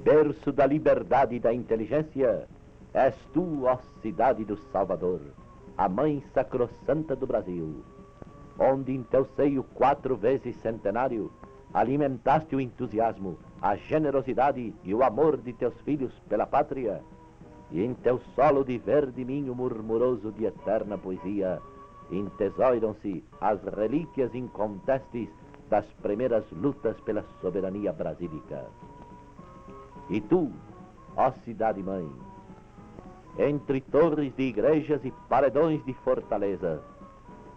berço da liberdade e da inteligência, és tu, ó cidade do Salvador, a mãe sacrossanta do Brasil, onde em teu seio 4 vezes centenário alimentaste o entusiasmo, a generosidade e o amor de teus filhos pela pátria, e em teu solo de verde minho murmuroso de eterna poesia entesouram-se as relíquias incontestes das primeiras lutas pela soberania brasílica. E tu, ó cidade-mãe, entre torres de igrejas e paredões de fortaleza,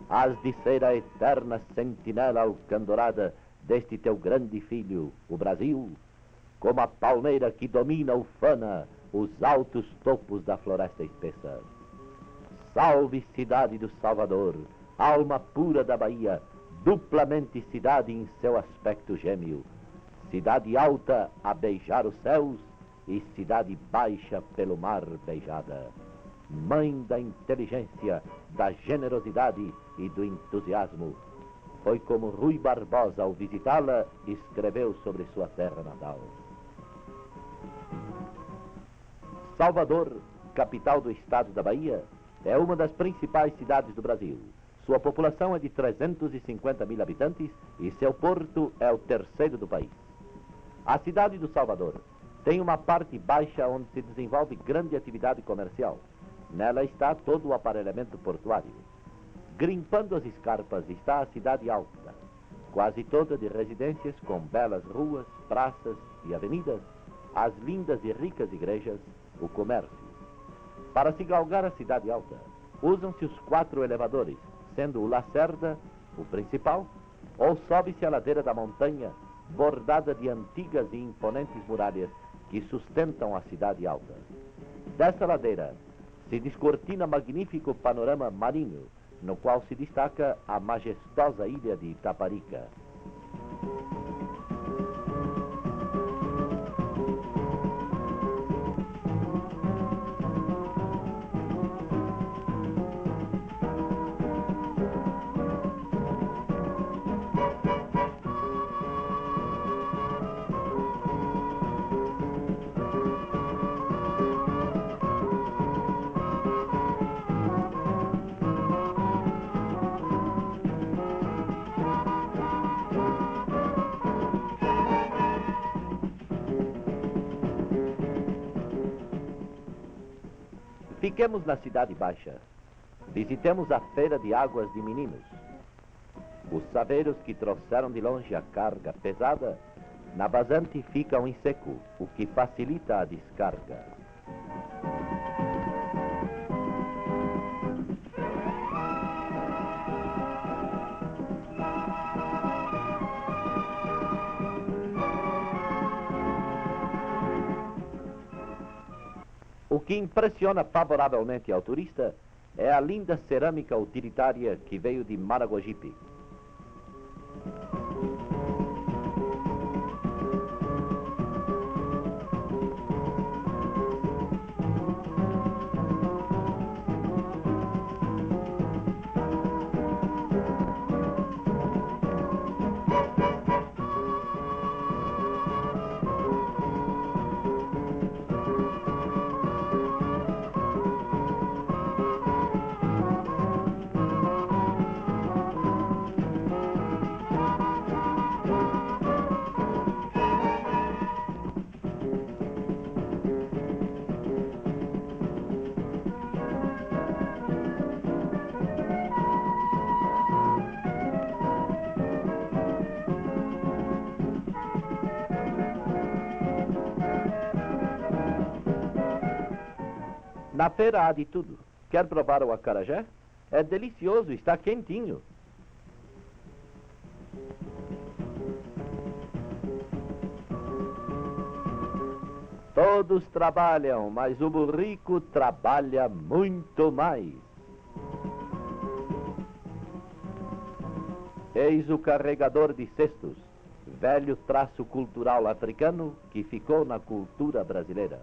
has de ser a eterna sentinela alcandorada deste teu grande filho, o Brasil, como a palmeira que domina ufana os altos topos da floresta espessa. Salve, cidade do Salvador, alma pura da Bahia, duplamente cidade em seu aspecto gêmeo, cidade alta a beijar os céus e cidade baixa pelo mar beijada. Mãe da inteligência, da generosidade e do entusiasmo, foi como Rui Barbosa, ao visitá-la, escreveu sobre sua terra natal. Salvador, capital do estado da Bahia, é uma das principais cidades do Brasil. Sua população é de 350 mil habitantes e seu porto é o terceiro do país. A cidade do Salvador tem uma parte baixa onde se desenvolve grande atividade comercial. Nela está todo o aparelhamento portuário. Grimpando as escarpas está a cidade alta, quase toda de residências com belas ruas, praças e avenidas, as lindas e ricas igrejas, o comércio. Para se galgar a cidade alta, usam-se os 4 elevadores, sendo o Lacerda o principal, ou sobe-se a ladeira da montanha, bordada de antigas e imponentes muralhas que sustentam a cidade alta. Dessa ladeira se descortina magnífico panorama marinho, no qual se destaca a majestosa ilha de Itaparica. Fiquemos na Cidade Baixa. Visitemos a Feira de Águas de Meninos. Os saveiros que trouxeram de longe a carga pesada, na vazante ficam em seco, o que facilita a descarga. O que impressiona favoravelmente ao turista é a linda cerâmica utilitária que veio de Maragogipe. Na feira há de tudo. Quer provar o acarajé? É delicioso, está quentinho. Todos trabalham, mas o burrico trabalha muito mais. Eis o carregador de cestos, velho traço cultural africano que ficou na cultura brasileira.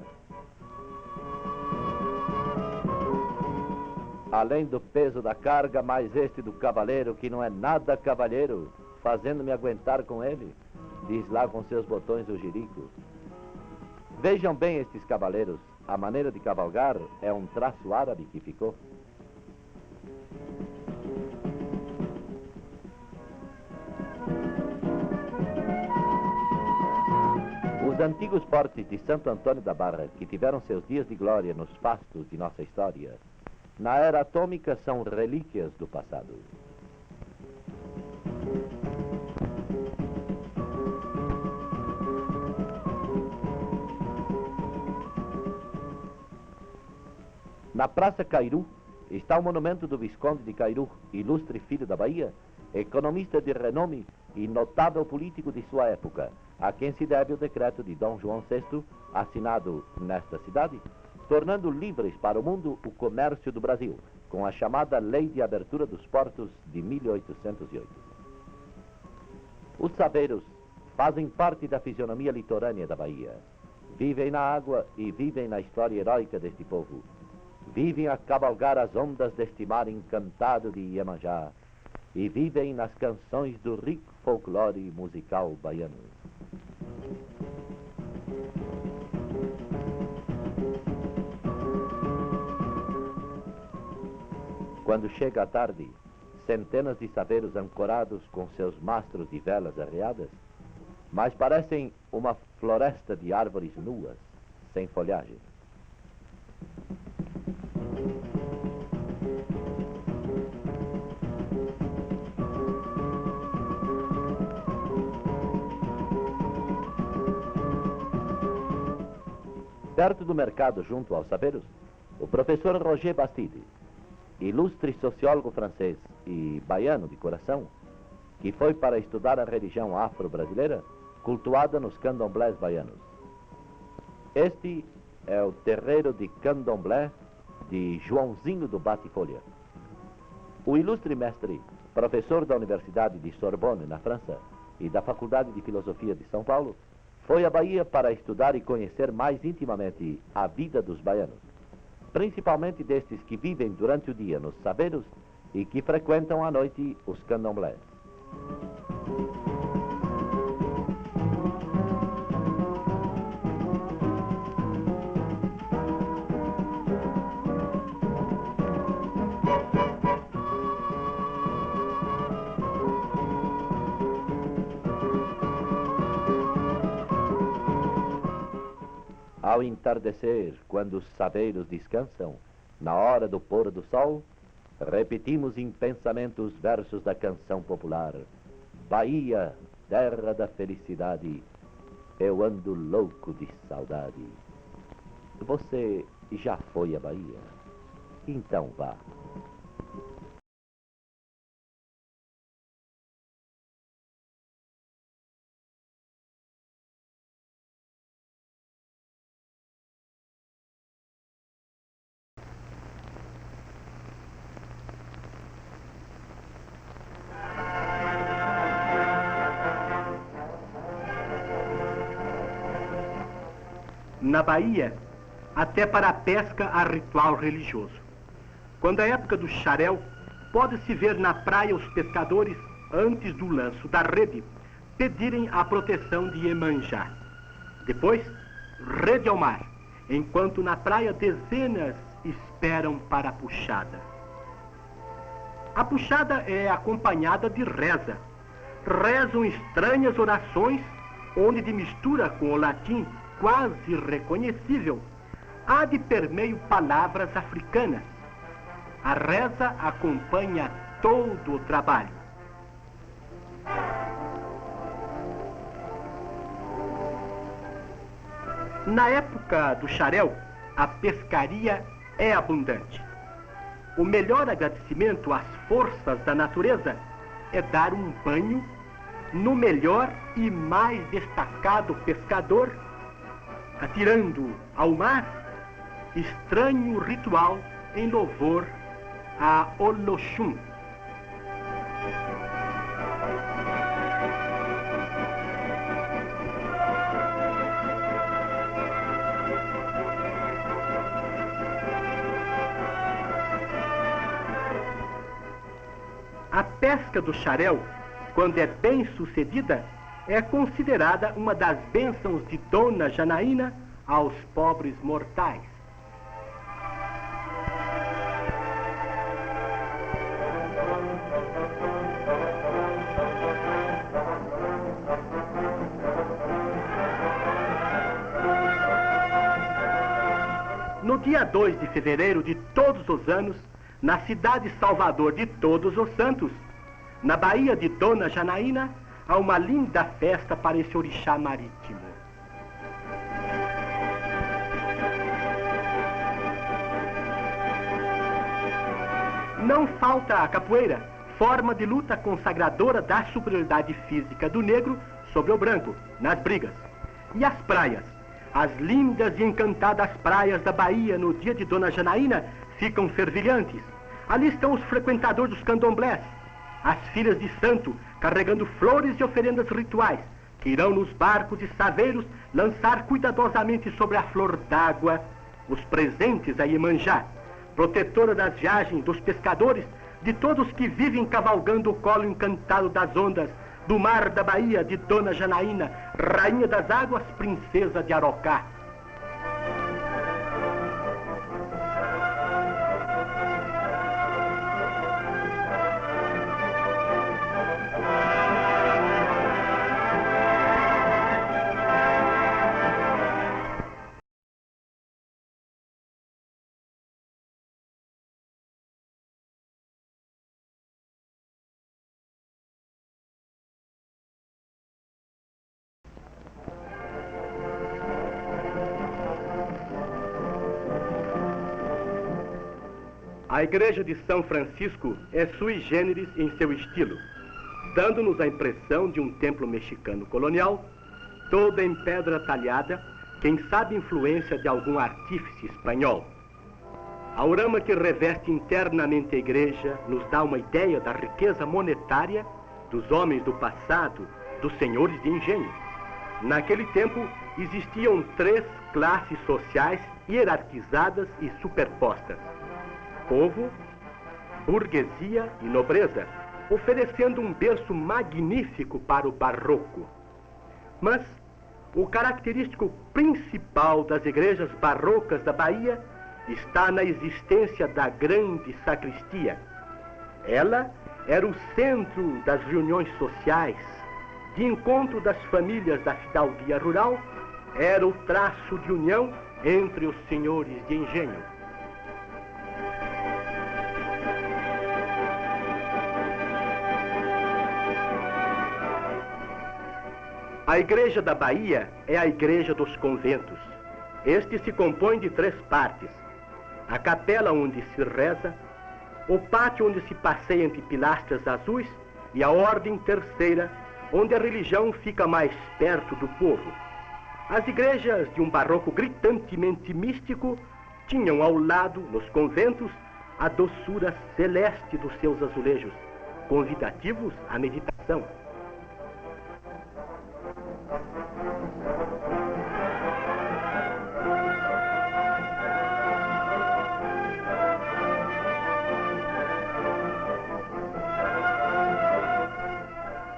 Além do peso da carga, mais este do cavaleiro, que não é nada cavalheiro, fazendo-me aguentar com ele, diz lá com seus botões o jirico. Vejam bem estes cavaleiros. A maneira de cavalgar é um traço árabe que ficou. Os antigos fortes de Santo Antônio da Barra, que tiveram seus dias de glória nos fastos de nossa história, na era atômica são relíquias do passado. Na Praça Cairu está o monumento do Visconde de Cairu, ilustre filho da Bahia, economista de renome e notável político de sua época, a quem se deve o decreto de Dom João VI, assinado nesta cidade, tornando livres para o mundo o comércio do Brasil, com a chamada Lei de Abertura dos Portos de 1808. Os saveiros fazem parte da fisionomia litorânea da Bahia. Vivem na água e vivem na história heróica deste povo. Vivem a cavalgar as ondas deste mar encantado de Iemanjá e vivem nas canções do rico folclore musical baiano. Quando chega a tarde, centenas de saveiros ancorados com seus mastros de velas arreadas, mas parecem uma floresta de árvores nuas, sem folhagem. Perto do mercado, junto aos saveiros, o professor Roger Bastide, ilustre sociólogo francês e baiano de coração, que foi para estudar a religião afro-brasileira, cultuada nos candomblés baianos. Este é o terreiro de candomblé de Joãozinho do Bate-Folha. O ilustre mestre, professor da Universidade de Sorbonne, na França, e da Faculdade de Filosofia de São Paulo, foi à Bahia para estudar e conhecer mais intimamente a vida dos baianos, principalmente destes que vivem durante o dia nos saveiros e que frequentam à noite os candomblés. Ao entardecer, quando os saveiros descansam, na hora do pôr do sol, repetimos intensamente os versos da canção popular. Bahia, terra da felicidade, eu ando louco de saudade. Você já foi à Bahia? Então vá. Na Bahia, até para a pesca há ritual religioso. Quando é época do xarel, pode-se ver na praia os pescadores, antes do lanço da rede, pedirem a proteção de Iemanjá. Depois, rede ao mar, enquanto na praia dezenas esperam para a puxada. A puxada é acompanhada de reza. Rezam estranhas orações, onde de mistura com o latim quase reconhecível, há de permeio palavras africanas. A reza acompanha todo o trabalho. Na época do xarel, a pescaria é abundante. O melhor agradecimento às forças da natureza é dar um banho no melhor e mais destacado pescador, atirando ao mar estranho ritual em louvor a Oloxum. A pesca do xarel, quando é bem sucedida, é considerada uma das bênçãos de Dona Janaína aos pobres mortais. No dia 2 de fevereiro de todos os anos, na cidade Salvador de Todos os Santos, na Baía de Dona Janaína, há uma linda festa para esse orixá marítimo. Não falta a capoeira, forma de luta consagradora da superioridade física do negro sobre o branco, nas brigas. E as praias, as lindas e encantadas praias da Bahia no dia de Dona Janaína ficam fervilhantes. Ali estão os frequentadores dos candomblés, as filhas de santo, carregando flores e oferendas rituais, que irão nos barcos e saveiros lançar cuidadosamente sobre a flor d'água os presentes a Iemanjá, protetora das viagens dos pescadores, de todos que vivem cavalgando o colo encantado das ondas, do mar da Bahia de Dona Janaína, rainha das águas, princesa de Arocá. A igreja de São Francisco é sui generis em seu estilo, dando-nos a impressão de um templo mexicano colonial, toda em pedra talhada, quem sabe influência de algum artífice espanhol. A urama que reveste internamente a igreja nos dá uma ideia da riqueza monetária dos homens do passado, dos senhores de engenho. Naquele tempo existiam 3 classes sociais hierarquizadas e superpostas: povo, burguesia e nobreza, oferecendo um berço magnífico para o barroco. Mas o característico principal das igrejas barrocas da Bahia está na existência da grande sacristia. Ela era o centro das reuniões sociais, de encontro das famílias da fidalguia rural, era o traço de união entre os senhores de engenho. A igreja da Bahia é a igreja dos conventos. Este se compõe de 3 partes: a capela onde se reza, o pátio onde se passeia entre pilastras azuis e a ordem terceira, onde a religião fica mais perto do povo. As igrejas de um barroco gritantemente místico tinham ao lado, nos conventos, a doçura celeste dos seus azulejos, convidativos à meditação.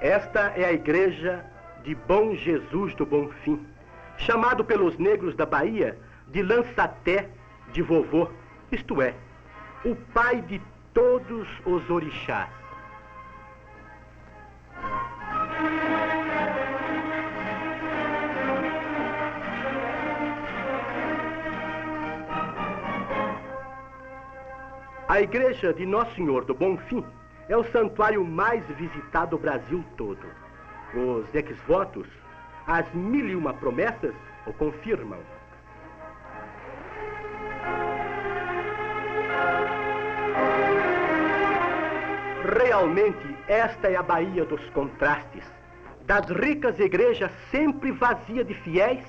Esta é a igreja de Bom Jesus do Bonfim, chamado pelos negros da Bahia de Lançaté de Vovô, isto é, o pai de todos os orixás. A igreja de Nosso Senhor do Bonfim é o santuário mais visitado do Brasil todo. Os ex-votos, as 1001 promessas, o confirmam. Realmente, esta é a Bahia dos contrastes, das ricas igrejas sempre vazias de fiéis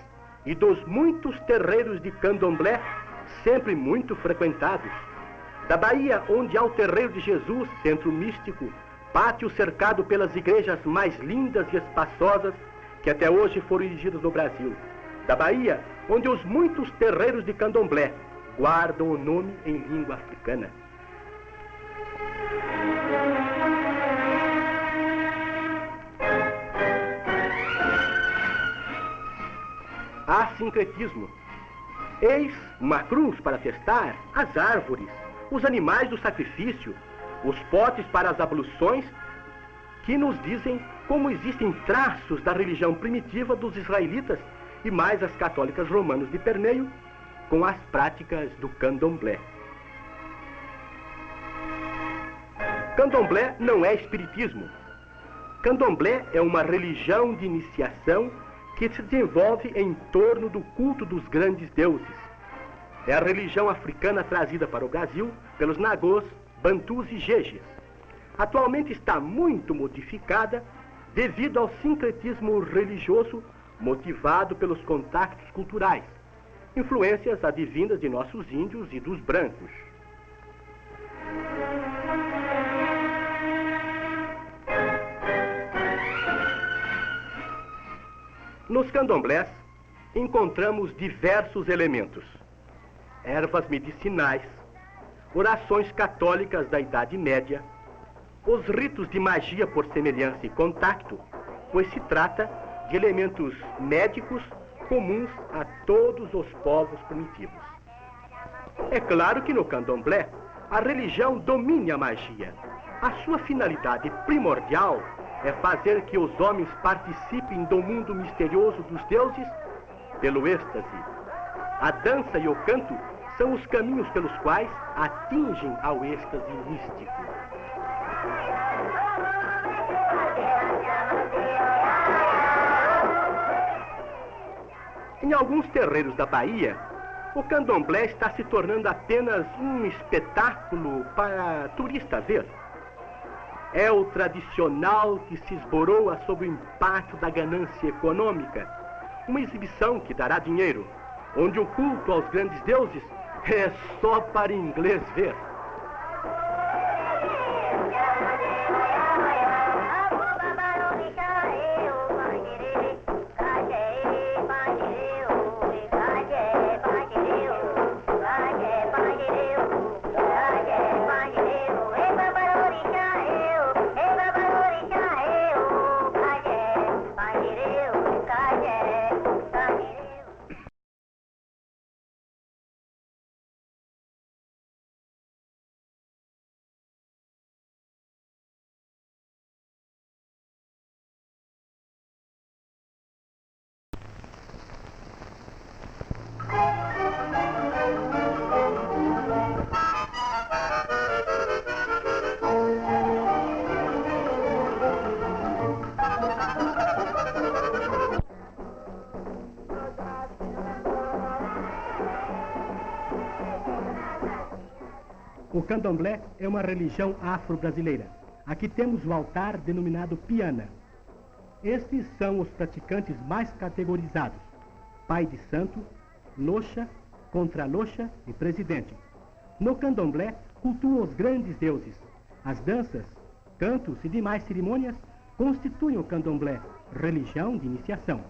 e dos muitos terreiros de candomblé sempre muito frequentados. Da Bahia, onde há o terreiro de Jesus, centro místico, pátio cercado pelas igrejas mais lindas e espaçosas que até hoje foram erigidas no Brasil. Da Bahia, onde os muitos terreiros de candomblé guardam o nome em língua africana. Há sincretismo, Eis uma cruz para testar as árvores, os animais do sacrifício, os potes para as abluções, que nos dizem como existem traços da religião primitiva dos israelitas e mais as católicas romanas de permeio, com as práticas do candomblé. Candomblé não é espiritismo. Candomblé é uma religião de iniciação que se desenvolve em torno do culto dos grandes deuses. É a religião africana trazida para o Brasil pelos nagôs, bantus e jejes. Atualmente está muito modificada devido ao sincretismo religioso motivado pelos contactos culturais, influências advindas de nossos índios e dos brancos. Nos candomblés, encontramos diversos elementos: ervas medicinais, orações católicas da Idade Média, os ritos de magia por semelhança e contacto, pois se trata de elementos médicos comuns a todos os povos primitivos. É claro que no candomblé, a religião domina a magia. A sua finalidade primordial é fazer que os homens participem do mundo misterioso dos deuses pelo êxtase. A dança e o canto são os caminhos pelos quais atingem ao êxtase místico. Em alguns terreiros da Bahia, o candomblé está se tornando apenas um espetáculo para turista ver. É o tradicional que se esboroa sob o impacto da ganância econômica. Uma exibição que dará dinheiro, onde o culto aos grandes deuses é só para inglês ver. O candomblé é uma religião afro-brasileira. Aqui temos o altar denominado piana. Estes são os praticantes mais categorizados: pai de santo, loxa, contra-loxa e presidente. No candomblé, cultuam os grandes deuses. As danças, cantos e demais cerimônias constituem o candomblé, religião de iniciação.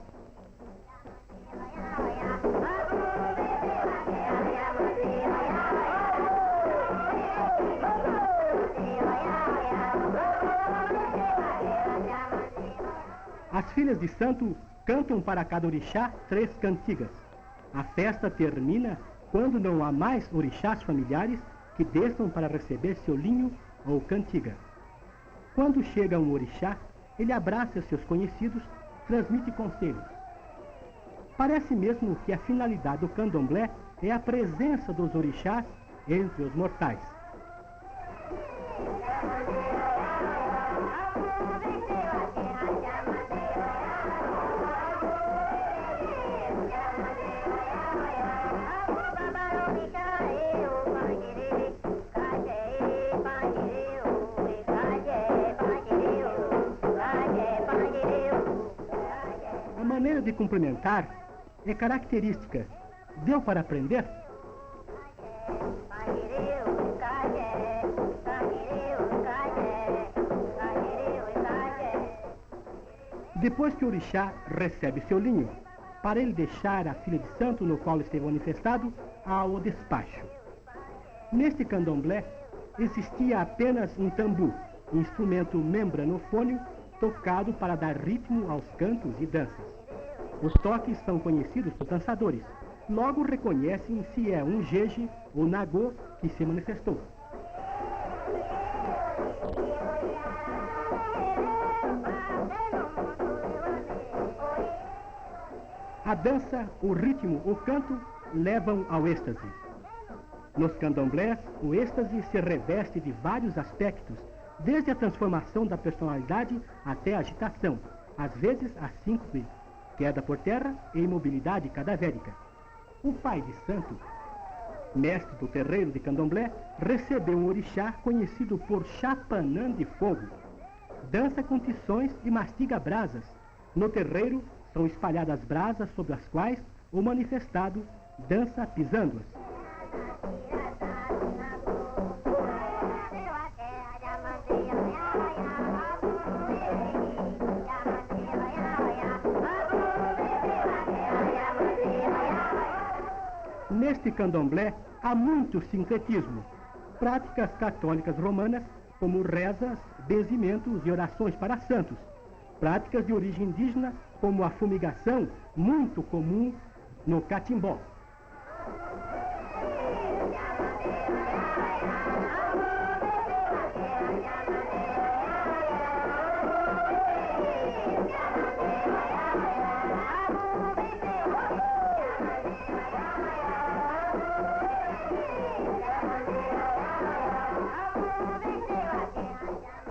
As filhas de santo cantam para cada orixá 3 cantigas. A festa termina quando não há mais orixás familiares que desçam para receber seu linho ou cantiga. Quando chega um orixá, ele abraça seus conhecidos, transmite conselhos. Parece mesmo que a finalidade do candomblé é a presença dos orixás entre os mortais. A maneira de cumprimentar é característica. Deu para aprender? Depois que o orixá recebe seu linho, para ele deixar a filha de santo no qual esteve manifestado, há o despacho. Neste candomblé, existia apenas um tambu, instrumento membranofônio, tocado para dar ritmo aos cantos e danças. Os toques são conhecidos por dançadores, logo reconhecem se é um jeje ou nagô que se manifestou. A dança, o ritmo, o canto levam ao êxtase. Nos candomblés, o êxtase se reveste de vários aspectos, desde a transformação da personalidade até a agitação, às vezes a síncope, queda por terra e imobilidade cadavérica. O pai de santo, mestre do terreiro de candomblé, recebeu um orixá conhecido por Chapanã de Fogo. Dança com tições e mastiga brasas. No terreiro são espalhadas brasas sobre as quais o manifestado dança pisando-as. Neste candomblé há muito sincretismo. Práticas católicas romanas, como rezas, benzimentos e orações para santos. Práticas de origem indígena, como a fumigação, muito comum no catimbó.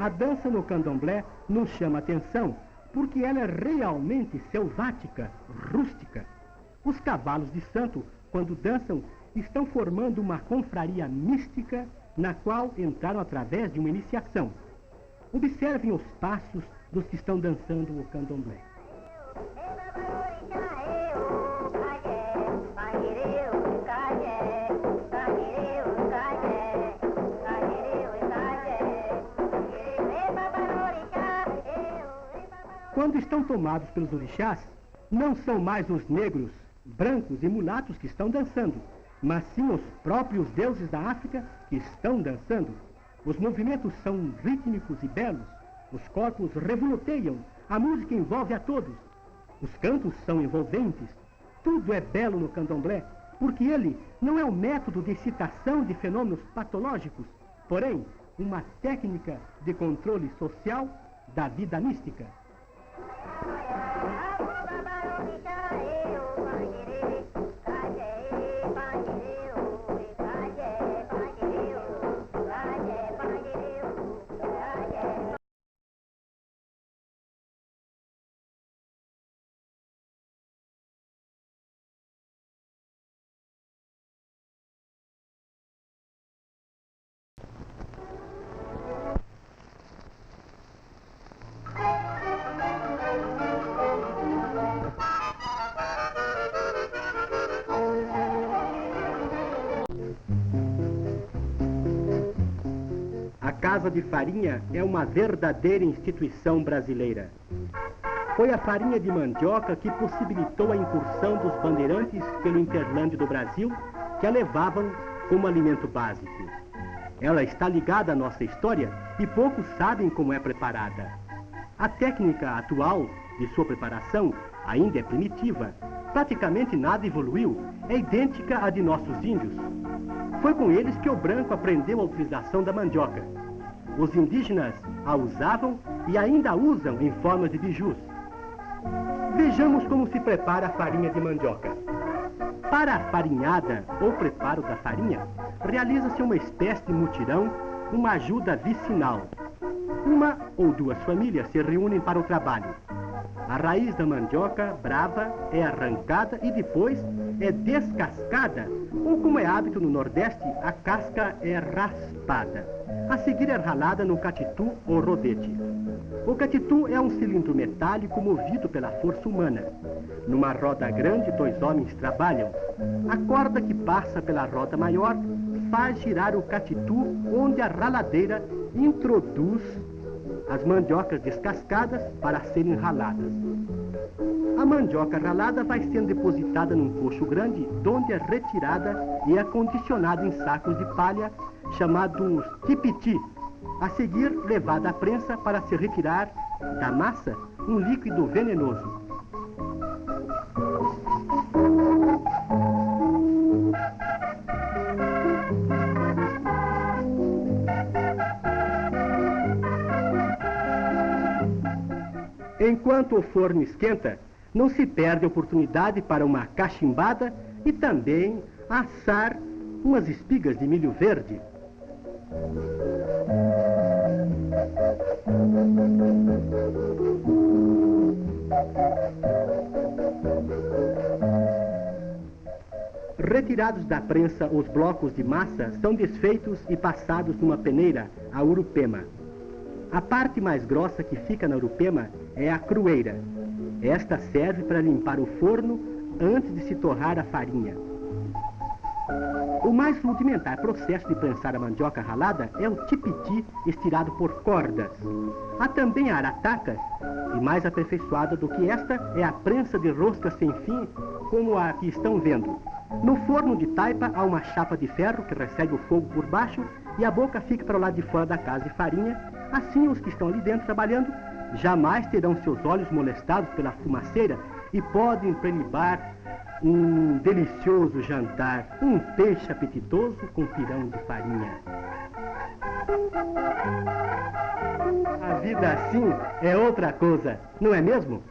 A dança no candomblé nos chama atenção porque ela é realmente selvática, rústica. Os cavalos de santo, quando dançam, estão formando uma confraria mística na qual entraram através de uma iniciação. Observem os passos dos que estão dançando o candomblé. Quando estão tomados pelos orixás, não são mais os negros, brancos e mulatos que estão dançando, mas sim os próprios deuses da África que estão dançando. Os movimentos são rítmicos e belos, os corpos revoloteiam, a música envolve a todos. Os cantos são envolventes, tudo é belo no candomblé, porque ele não é um método de excitação de fenômenos patológicos, porém, uma técnica de controle social da vida mística. A Casa de Farinha é uma verdadeira instituição brasileira. Foi a farinha de mandioca que possibilitou a incursão dos bandeirantes pelo interlândio do Brasil, que a levavam como alimento básico. Ela está ligada à nossa história e poucos sabem como é preparada. A técnica atual de sua preparação ainda é primitiva. Praticamente nada evoluiu, é idêntica à de nossos índios. Foi com eles que o branco aprendeu a utilização da mandioca. Os indígenas a usavam e ainda a usam em forma de bijus. Vejamos como se prepara a farinha de mandioca. Para a farinhada ou preparo da farinha, realiza-se uma espécie de mutirão, uma ajuda vicinal. Uma ou duas famílias se reúnem para o trabalho. A raiz da mandioca brava é arrancada e depois é descascada, ou como é hábito no Nordeste, a casca é raspada. A seguir é ralada no catitu ou rodete. O catitu é um cilindro metálico movido pela força humana. Numa roda grande, dois homens trabalham. A corda que passa pela roda maior faz girar o catitu, onde a raladeira introduz as mandiocas descascadas para serem raladas. A mandioca ralada vai sendo depositada num coxo grande, onde é retirada e acondicionada em sacos de palha, chamados tipiti. A seguir, levada à prensa para se retirar da massa um líquido venenoso. Enquanto o forno esquenta, não se perde a oportunidade para uma cachimbada e também assar umas espigas de milho verde. Retirados da prensa, os blocos de massa são desfeitos e passados numa peneira, a urupema. A parte mais grossa que fica na urupema é a crueira. Esta serve para limpar o forno antes de se torrar a farinha. O mais rudimentar processo de prensar a mandioca ralada é o tipiti estirado por cordas. Há também a aratacas, e mais aperfeiçoada do que esta é a prensa de rosca sem fim, como a que estão vendo. No forno de taipa há uma chapa de ferro que recebe o fogo por baixo e a boca fica para o lado de fora da casa de farinha. Assim, os que estão ali dentro trabalhando jamais terão seus olhos molestados pela fumaceira e podem prelibar um delicioso jantar, um peixe apetitoso com pirão de farinha. A vida assim é outra coisa, não é mesmo?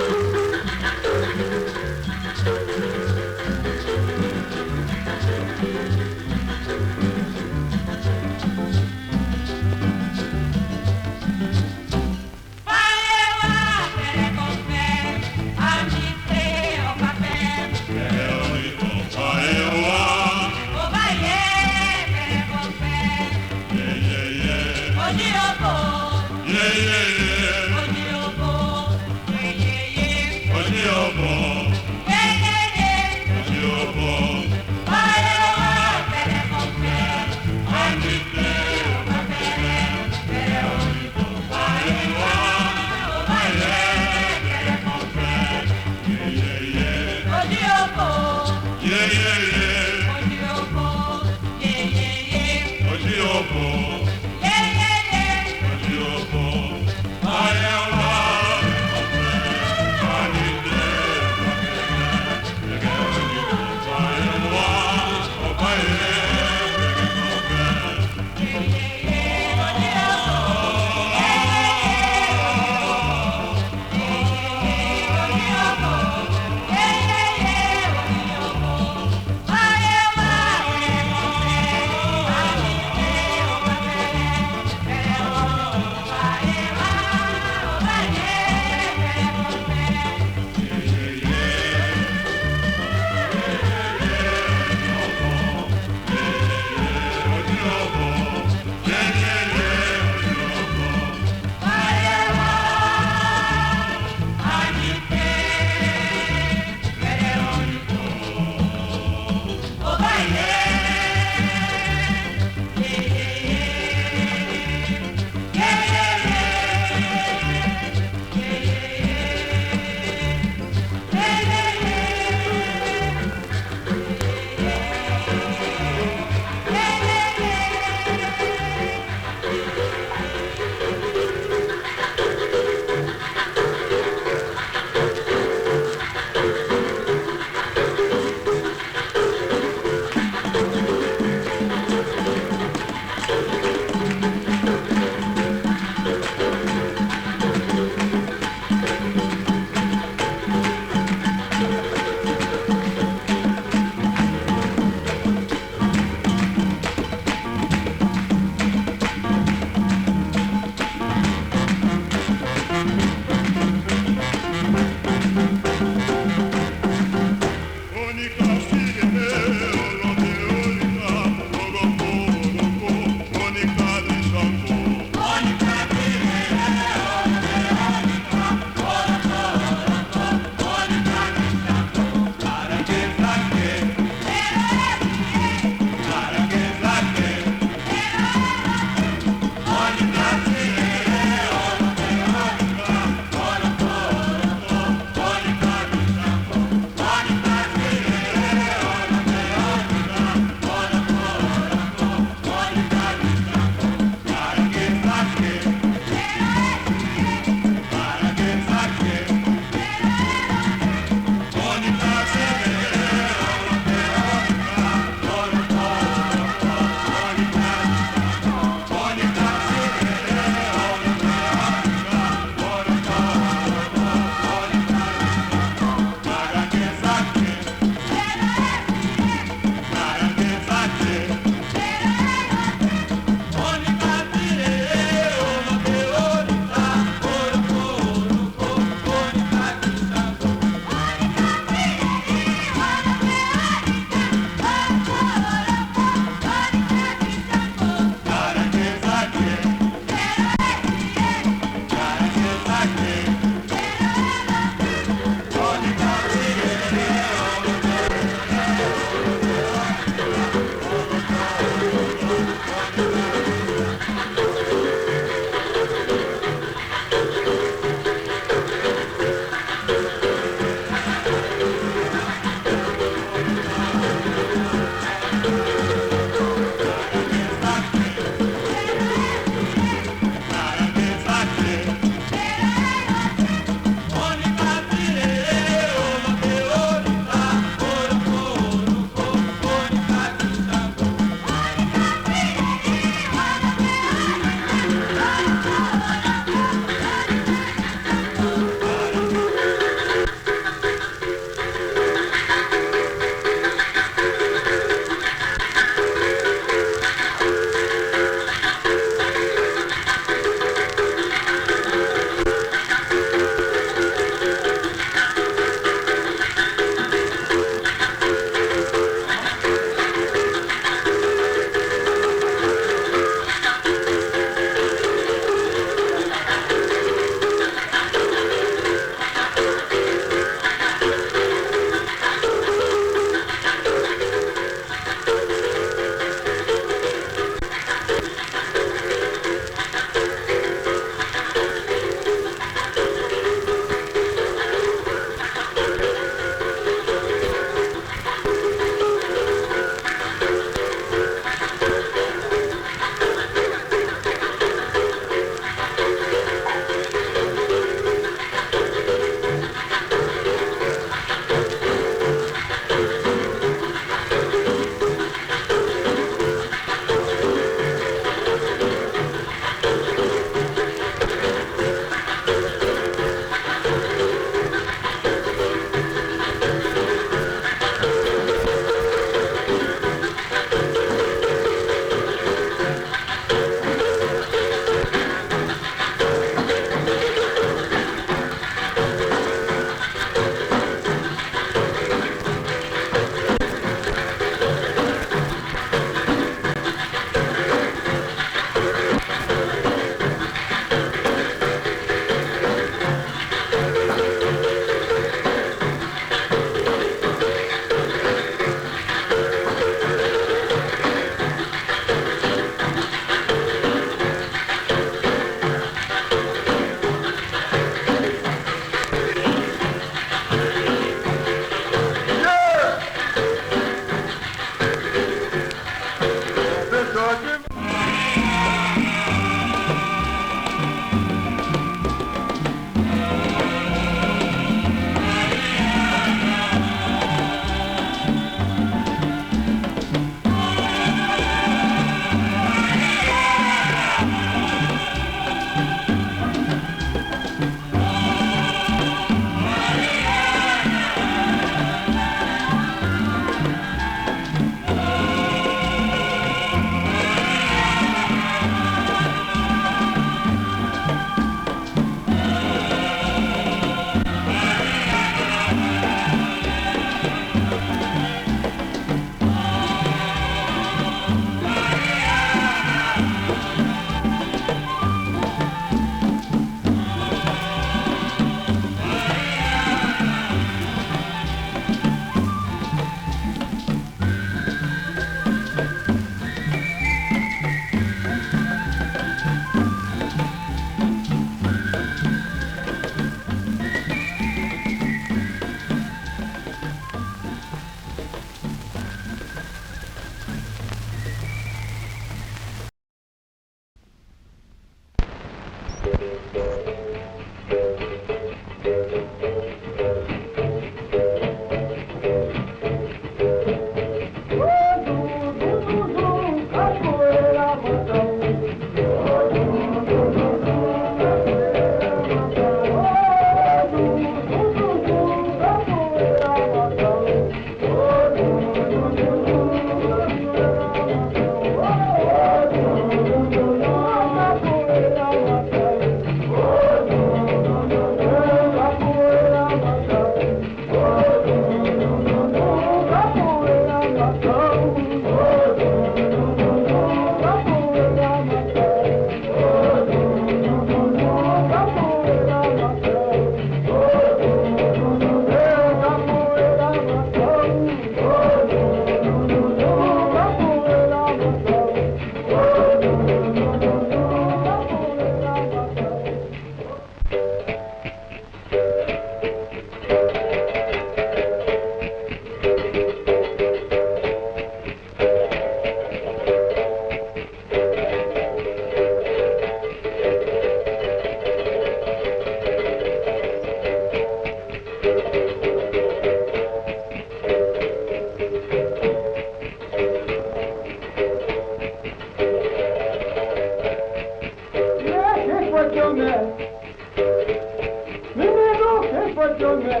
Tomé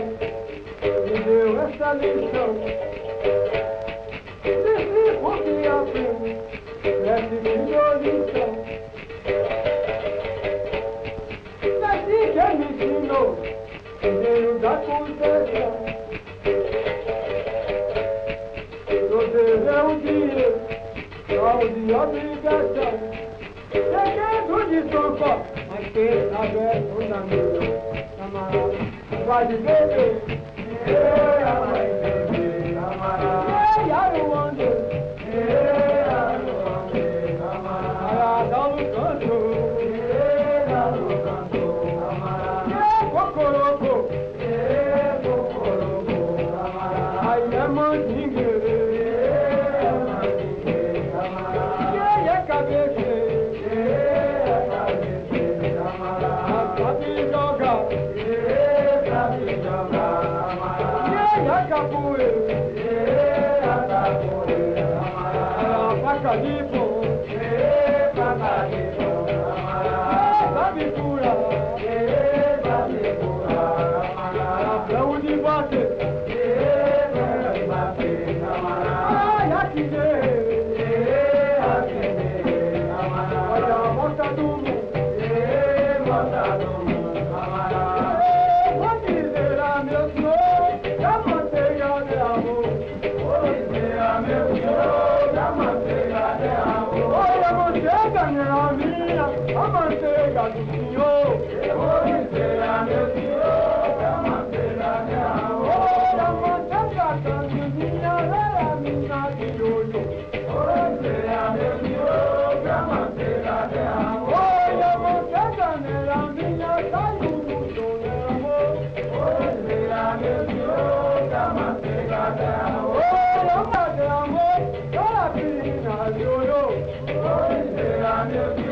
me deu essa lição. Desse porque aprende, cresce de lição. Desse que me ensinou, veio da concessão. O dever é o dinheiro, só de obrigação. Segredo de São Paulo, mas quem sabe é fundamento. Camarada, vai de beber. Yeah, vai de beber, camarada. Yeah, I wonder. Yeah, I wonder, camarada. Dá no canto. Yeah, dá no canto, camarada. Yeah, cocorocô. Yeah, cocorocô, camarada. Aí é mandingue. Yeah, é mandingue, camarada. Yeah, é cabeceiro. Yeah, é cabeceiro, camarada. Sabe jogar. A manteiga do senhor, eu vou dizer a meu senhor, que a manteiga de amor. A manteiga da menina é a mina de olho. Vou dizer a meu senhor, que a manteiga de amor. A manteiga nela minha saiu do sonho, amor. Vou dizer a meu senhor, que a manteiga de amor. A manteiga de amor, ela menina de olho. Vou dizer a meu senhor.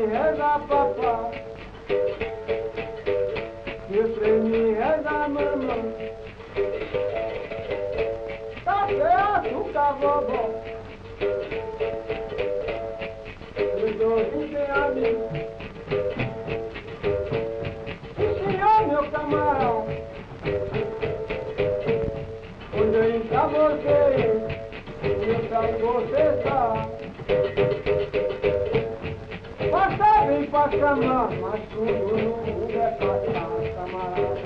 Reza papá, me reza mamãe. Tá certo, tá vovó. Eu tô sem amigo. pra chamar, mas tudo no mundo é passar, camarada.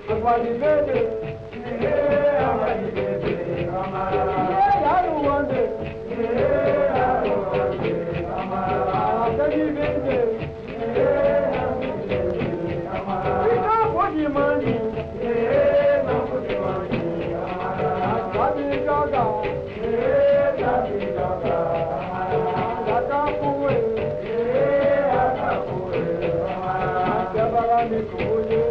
Água de beber, água de beber, camarada. Aruande, camarada. Até de vender, camarada. E campo de mandinga, campo de mandinga, camarada. Sabe jogar, camarada. Capoeira, capoeira, camarada. Quebra-me com mulher.